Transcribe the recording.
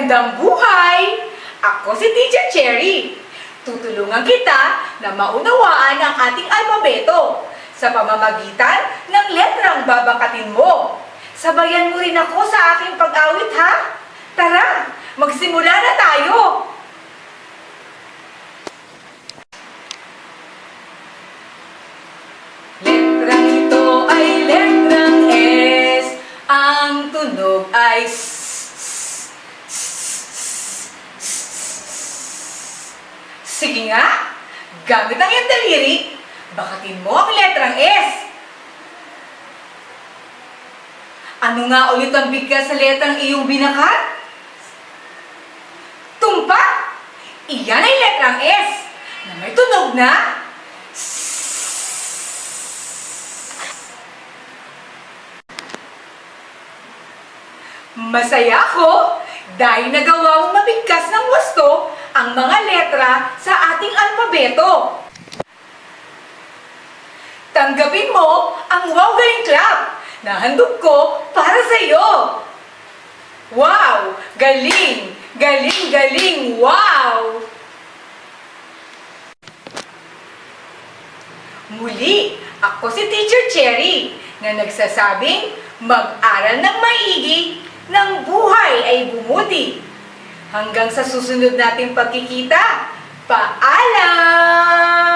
Magandang buhay! Ako si Teacher Cherry. Tutulungan kita na maunawaan ang ating alpabeto sa pamamagitan ng letrang babangkatin mo. Sabayan mo rin ako sa aking pag-awit, ha? Tara, magsimula na tayo! Letrang ito ay letrang S. Ang tunog ay S. Sige nga, gamit ang iyong daliri, bakatin mo ang letrang S. Ano nga ulit ang bigkas sa letrang iyong binakat? Tumpak! Iyan ay letrang S na may tunog na S. Masaya ako dahil nagawa mong mabigkas ng gusto ang mga letra sa ating alpabeto. Tanggapin mo ang Wow Galing Clap na handog ko para sa iyo. Wow! Galing! Galing! Galing! Wow! Muli, ako si Teacher Cherry na nagsasabing mag-aral ng maigi ng buhay ay bumuti. Hanggang sa susunod nating pagkikita, paalam!